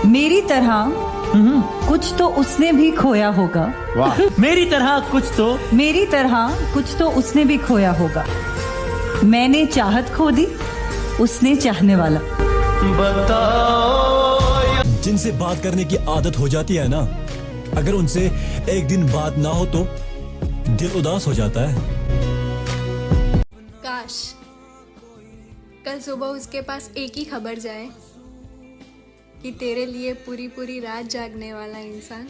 मेरी तरह कुछ तो उसने भी खोया होगा। वाह। मेरी तरह कुछ तो उसने भी खोया होगा। मैंने चाहत खो दी, उसने चाहने वाला। जिनसे बात करने की आदत हो जाती है ना, अगर उनसे एक दिन बात ना हो तो दिल उदास हो जाता है। काश कल सुबह उसके पास एक ही खबर जाए कि तेरे लिए पूरी पूरी रात जागने वाला इंसान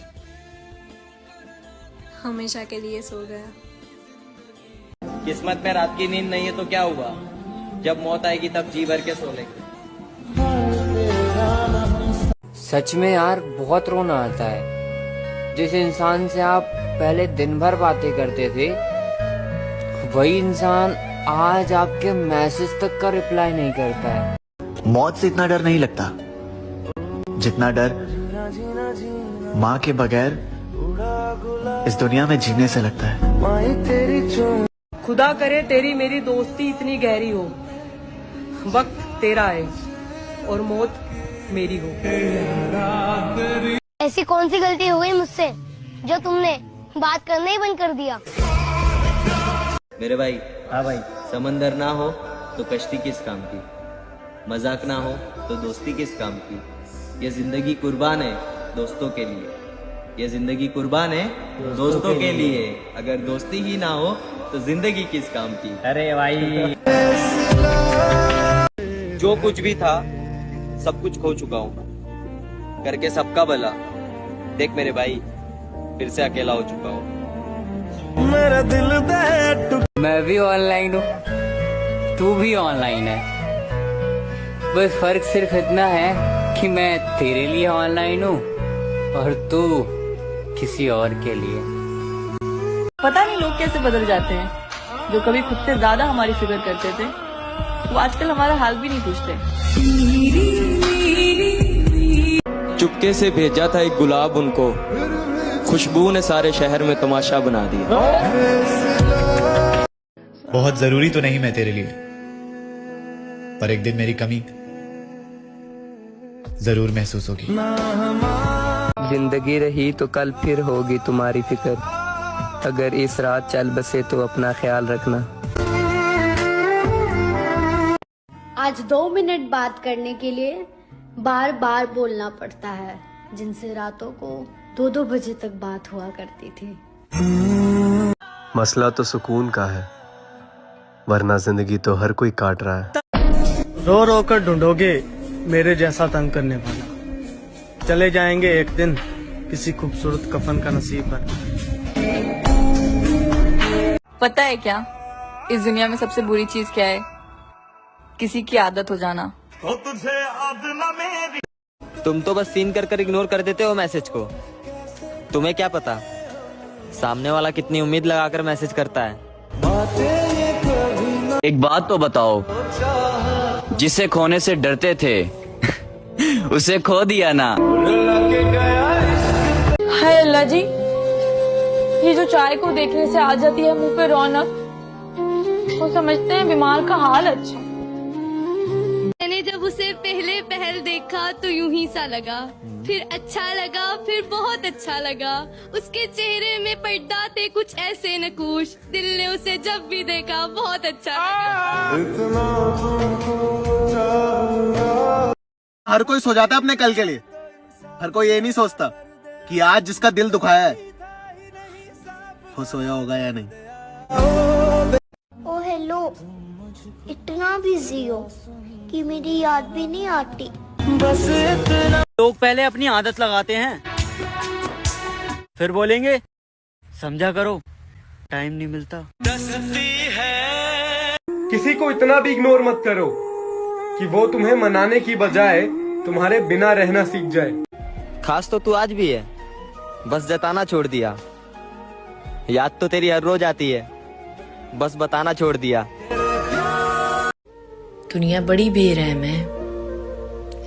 हमेशा के लिए सो गया। किस्मत में रात की नींद नहीं है तो क्या हुआ, जब मौत आएगी तब जी भर के सो लेंगे। सच में यार बहुत रोना आता है। जिस इंसान से आप पहले दिन भर बातें करते थे, वही इंसान आज आपके मैसेज तक का रिप्लाई नहीं करता है। मौत से इतना डर नहीं लगता जितना डर माँ के बगैर इस दुनिया में जीने से लगता है। खुदा करे तेरी मेरी दोस्ती इतनी गहरी हो, वक्त तेरा है और मौत मेरी हो। ऐसी कौन सी गलती हो गई मुझसे जो तुमने बात करना ही बंद कर दिया? मेरे भाई, हाँ भाई, समंदर ना हो तो कश्ती किस काम की, मजाक ना हो तो दोस्ती किस काम की। ये जिंदगी कुर्बान है दोस्तों के लिए, ये जिंदगी कुर्बान है दोस्तों के लिए। अगर दोस्ती ही ना हो तो जिंदगी किस काम की। अरे भाई, जो कुछ भी था सब कुछ खो चुका हूँ, करके सबका भला। देख मेरे भाई, फिर से अकेला हो चुका हूँ। मेरा दिल मैं भी ऑनलाइन हूँ, तू भी ऑनलाइन है। बस फर्क सिर्फ इतना है कि मैं तेरे लिए ऑनलाइन हूँ और तू किसी और के लिए। पता नहीं लोग कैसे बदल जाते हैं। जो कभी खुद से ज्यादा हमारी फिक्र करते थे, वो आजकल हमारा हाल भी नहीं पूछते। चुपके से भेजा था एक गुलाब उनको, खुशबू ने सारे शहर में तमाशा बना दिया। बहुत जरूरी तो नहीं मैं तेरे लिए, पर एक दिन मेरी कमी जरूर महसूस होगी। जिंदगी रही तो कल फिर होगी तुम्हारी फिक्र, अगर इस रात चल बसे तो अपना ख्याल रखना। आज 2 मिनट बात करने के लिए बार बार बोलना पड़ता है, जिनसे रातों को 2-2 बजे तक बात हुआ करती थी। मसला तो सुकून का है, वरना जिंदगी तो हर कोई काट रहा है। रो रो कर ढूंढोगे मेरे जैसा तंग करने वाला, चले जाएंगे एक दिन किसी खूबसूरत कफन का नसीब बन। पता है क्या इस दुनिया में सबसे बुरी चीज क्या है? किसी की आदत हो जाना। तुम तो बस सीन कर कर इग्नोर कर देते हो मैसेज को। तुम्हें क्या पता सामने वाला कितनी उम्मीद लगाकर मैसेज करता है। एक बात तो बताओ, जिसे खोने से डरते थे उसे खो दिया ना। हाय अल्लाह जी, ये जो चाय को देखने से आ जाती है मुंह पे रौनक, वो समझते हैं बीमार का हाल अच्छा। मैंने जब उसे पहले पहल देखा तो यूं ही सा लगा, फिर अच्छा लगा, फिर बहुत अच्छा लगा। उसके चेहरे में पर्दा थे कुछ ऐसे नकूश, दिल ने उसे जब भी देखा बहुत अच्छा लगा। हर कोई सो जाता है अपने कल के लिए, हर कोई ये नहीं सोचता कि आज जिसका दिल दुखाया है वो सोया होगा या नहीं। ओ हेलो, इतना बिजी हो कि मेरी याद भी नहीं आती। लोग पहले अपनी आदत लगाते हैं, फिर बोलेंगे समझा करो, टाइम नहीं मिलता। किसी को इतना भी इग्नोर मत करो कि वो तुम्हें मनाने की बजाय तुम्हारे बिना रहना सीख जाए। खास तो तू आज भी है, बस जताना छोड़ दिया। याद तो तेरी हर रोज आती है, बस बताना छोड़ दिया। दुनिया बड़ी बेरहम है,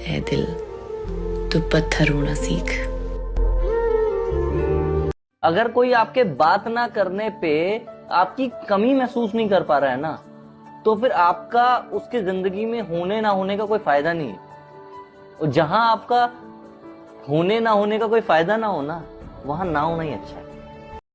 ऐ दिल तू पत्थर होना सीख। अगर कोई आपके बात ना करने पे आपकी कमी महसूस नहीं कर पा रहा है ना, तो फिर आपका उसकी जिंदगी में होने ना होने का कोई फायदा नहीं है। और जहां आपका होने ना होने का कोई फायदा ना हो ना, वहां ना होना ही अच्छा है।